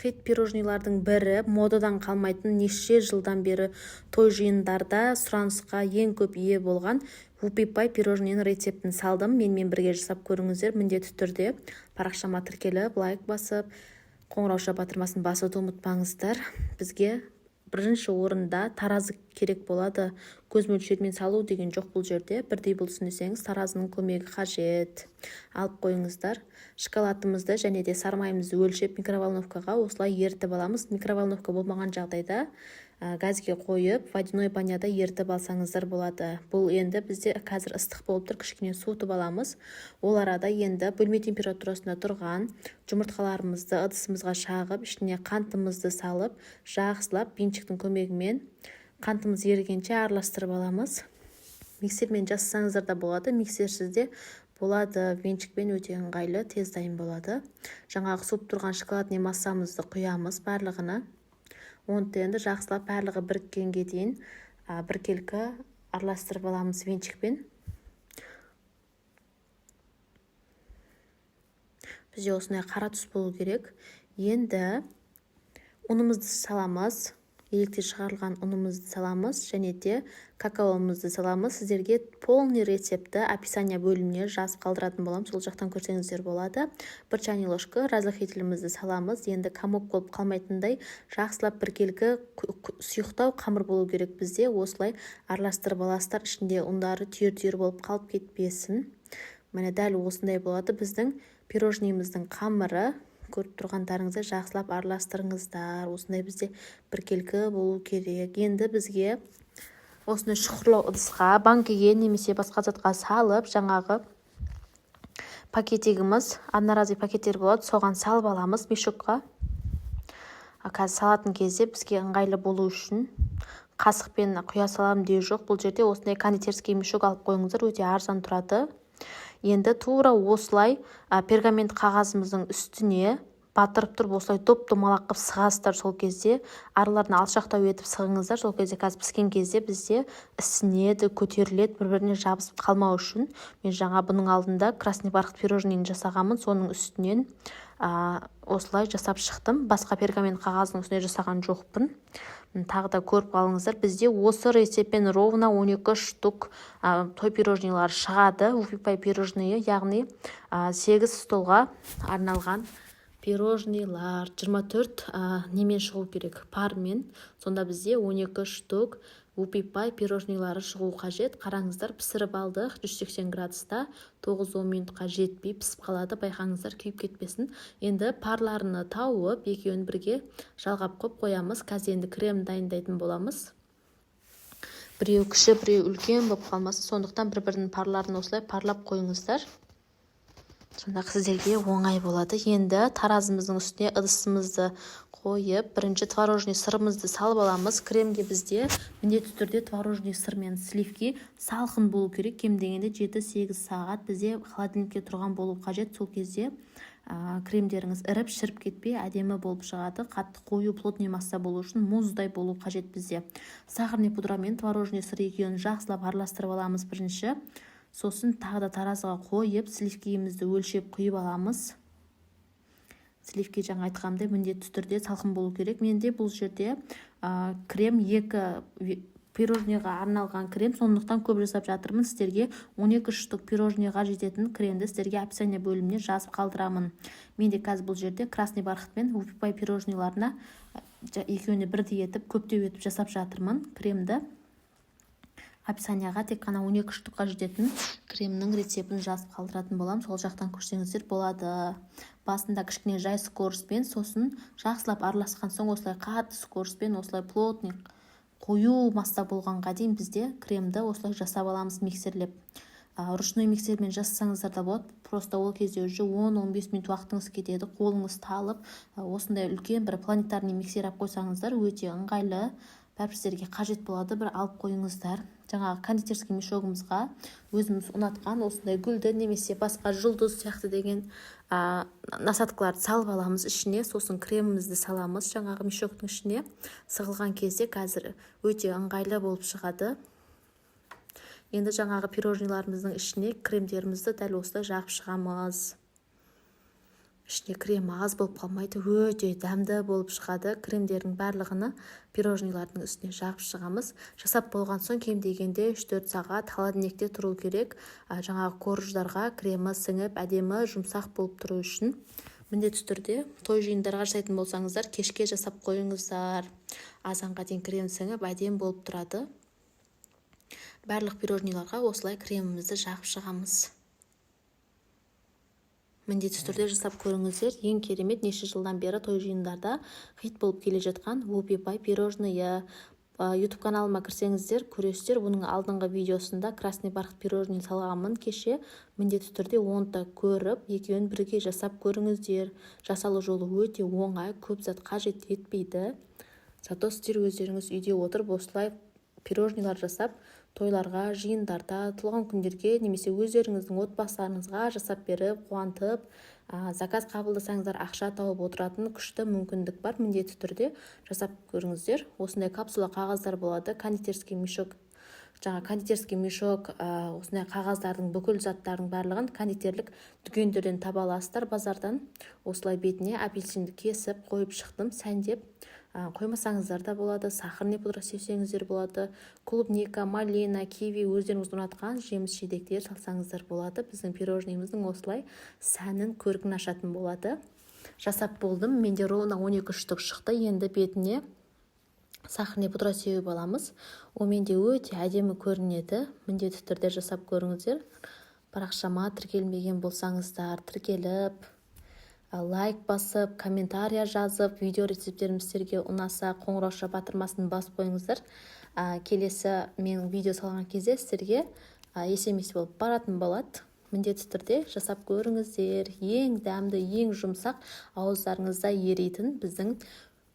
хит пирожныйлардың бірі, модадан қалмайтын неше жылдан бері той жиындарда сұранысқа ең көп ие болған вупи-пай пирожныйның рецептін салдым. Менімен бірге жасап көріңіздер. Міндетті түрде парақшама тіркеліп, лайк басып, қоңырауша батырмасын басуды ұмытпаңыздар. Бізге бірінші орында таразы керек болады. Көз мөлшермен салу деген жоқ бұл жерде. Бірдей болсын десеңіз, таразының көмегі қажет. Алып қойыңыздар. Шоколадымызды және де сармайымызды өлшеп микроволновкаға осылай ертіп аламыз. Микроволновка болмаған жағдайда газге қойып, водяной баняда ертіп алсаңыздар болады. Бұл енді бізде қазір ыстық болып тұр, кішкене суытып аламыз. Ол арада енді бөлме температурасында тұрған жұмыртқаларымызды ыдысымызға шағып, ішіне қантымызды салып, жақсылап венчиктің көмегімен қантымыз ерігенше араластырып аламыз. Миксермен жасасаңыздар да болады, миксерсізде болады. Венчикпен өте ыңғайлы, тез дайын болады. Жаңағы суып тұрған шоколадный массамызды құямыз барлығына. Оны енді жақсылап барлығы біріккенге дейін біркелкі араластырып аламыз венчикпен. Бізде осындай қара түс болу керек. Енді ұнымызды саламыз. Електен шығарылған ұнымызды саламыз және де какаомызды саламыз. Сіздерге полный рецепті описание бөліміне жазып қалдыратын болам. Сол жақтан көрсеңіздер болады. Бір чайный ложка разрыхлителімізді саламыз. Енді комок болып қалмайтындай жақсылап біркелкі сұйықтау қамыр болу керек бізде. Осылай араластырып аласыздар. Ішінде ұндары түйір-түйір болып қалып кетпесін. Міне дәл осындай болады. Біздің пирожныйымыздың қамыры көріп тұрғандарыңызды жақсылап араластырыңыздар. Осындай бізде біркелкі болу керек. Енді бізге осыны шұқырлау ыдысқа, банкіге немесе басқа затқа салып, жаңағы пакетигіміз, одноразовый пакеттер болады, соған салып аламыз мешокқа. Қазір салатын кезде бізге ыңғайлы болу үшін қасықпен құя салам деу жоқ. Бұл жерде осындай кондитерский мешок алып қойыңыздар, өте арзан тұрады. Енді тура осылай пергамент қағазымыздың үстіне батырып тұрып осылай доп-домалақ қып сығасыздар. Сол кезде араларын алшақтау етіп сығыңыздар. Сол кезде қазір піскен кезде бізде ісінеді, көтеріледі, бір-біріне жабысып қалмау үшін. Мен жаңа бұның алдында красный бархат пирожныйын жасағанмын. Соның үстінен осылай жасап шықтым. Басқа пергамент қағазының үстіне жасаған жоқпын. Тағы да көріп қалыңыздар. Бізде осы рецептпен ровно 12 штук той пирожныйлар шығады. Вупи-пай пирожныйы, яғни 8 столға арналған пирожныйлар. 24 немен шығу керек? Пармен. Сонда бізде 12 штук вупи-пай пирожныйлары шығу қажет. Қараңыздар, пісіріп алдық 180 градуста 9-10 минутқа жетпей пісіп қалады. Байқаңыздар, күйіп кетпесін. Енді парларыны тауып, екеуін бірге жалғап қойамыз. Қазір енді крем дайындайтын боламыз. Біреу кіші, біреу үлкен болып қалмасы. Сондықтан бір-бірінің парларын осылай парлап қойыңыздар. Сонда сіздерге оңай болады. Енді таразымыздың үстіне ыдысымызды қойып, бірінші творожный сырымызды салып аламыз. Кремге бізде міндетті түрде творожный сыр мен сливки салқын болу керек. Кем дегенде 7-8 сағат бізде холодильникте тұрған болу қажет. Сол кезде кремдеріңіз іріп, шіріп кетпей, әдемі болып шығады. Қатты қою плотный масса болу үшін мұздай болу қажет бізде. Сахарный пудра мен творожный сыр екеуін жақсылап араластырып аламыз бірінші. Сосын тағы да таразыға қойып, сливкиімізді өлшеп құйып аламыз. Сливки жаңа айтқанымдай міндетті түрде салқын болу керек. Менде бұл жерде крем 2 пирожныйға арналған крем, сондықтан көп жасап жатырмын. Сіздерге 12 штук пирожныйға жететін кремді сіздерге описание бөліміне жазып қалдырамын. Менде қазір бұл жерде красный бархат пен вупи-пай пирожныйларына екеуіне бірдей етіп, көптеу етіп жасап жатырмын кремді. Описанияға тек қана 12 штукқа жететін кремнің рецептін жазып қалдыратын болам. Сол жақтан көрсеңіздер болады. Басында кішкене жай скороспен, сосын жақсылап араласқан соң осылай қатты скороспен, осылай плотный қою масса болғанға дейін бізде кремді осылай жасап аламыз миксерлеп. Ручной миксермен жасасаңыздар да болады. Просто ол кезде уже 10-15 минут уақытыңыз кетеді. Қолыңыз талып, осындай үлкен бір планетарный миксер алып қойсаңыздар өте ыңғайлы. Бәрі сіздерге қажет болады, бір алып қойыңыздар. Жаңағы кондитерский мешогымызға өзіміз ұнатқан осындай гүлді немесе басқа жұлдыз сияқты деген насадкаларды салып аламыз ішіне. Сосын кремімізді саламыз жаңағы мешоктың ішіне. Сығылған кезде қазір өте ыңғайлы болып шығады. Енді жаңағы пирожныйларымыздың ішіне кремдерімізді дәл осылай жағып шығамыз. ішінде кремі аз болып қалмайды, өте дәмді болып шығады. Кремдердің барлығыны пирожныйлардың үстіне жағып шығамыз. Жасап болған соң кем дегенде 3-4 сағат холодильникте тұру керек. Жаңағы корждарға кремі сіңіп әдемі жұмсақ болып тұру үшін. Міндетті түрде той жиындарға жасайтын болсаңыздар, кешке жасап қойыңыздар. Азанға дейін крем сіңіп әдемі болып тұрады. Барлық пирожныйларға осылай кремімізді жағып шығамыз. Міндетті түрде жасап көріңіздер. Ең керемет, неше жылдан бері той жиындарда хит болып келе жатқан Whoopie пирожные. YouTube каналыма кірсеңіздер, көресіздер. Бұның алдыңғы видеосында красный бархат пирожный салғанмын кеше. Міндетті түрде оны да көріп, екеуін бірге жасап көріңіздер. Жасалу жолы өте оңай, көп зат қажет етпейді. Зато сіздер өздеріңіз үйде отырып осылай пирожныйлар жасап, тойларға, жиындарда, туылған күндерге немесе өздеріңіздің отбасыларыңызға жасап беріп, қуантып, заказ қабылдасаңыздар ақша тауып отыратын күшті мүмкіндік бар. Міндетті түрде жасап көріңіздер. Осындай капсула қағаздар болады, кондитерский мешок. Кондитерский мешок, осындай қағаздардың бүкіл заттардың барлығын кондитерлік дүкендерден таба аласыздар, базардан. Осылай бетіне апельсинді кесіп қойып шықтым, сәндеп. Қоймасаңыздар да болады, сахарный пудра сепсеңіздер болады, клубника, малина, киви, өздеріңіз ұнатқан жеміс-жидектер салсаңыздар болады. Біздің пирожныйымыздың осылай сәнін, көркін ашатын болады. Жасап болдым, менде ровно 12 штук шықты. Енді бетіне сахарный пудра сеуіп аламыз. О менде өте әдемі көрінеді. Міндетті түрде жасап көріңіздер. Парақшама тіркелмеген болсаңыздар, тіркеліп, лайк басып, комментария жазып, видео рецепттерім сіздерге ұнаса, қоңырауша батырмасын басып қойыңыздар. Келесі мен видео салған кезде сіздерге SMS болып баратын болады. Міндетті түрде жасап көріңіздер. Ең дәмді, ең жұмсақ, ауыздарыңызда еритін біздің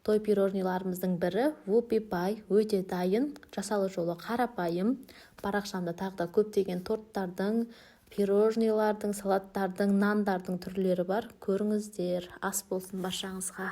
той пирожныйларымыздың бірі Whoopie Pie. Өте дайын, жасалу жолы қарапайым. Парақшамда тағы да көптеген торттардың, пирожныйлардың, салаттардың, нандардың түрлері бар. Көріңіздер. Ас болсын баршаңызға.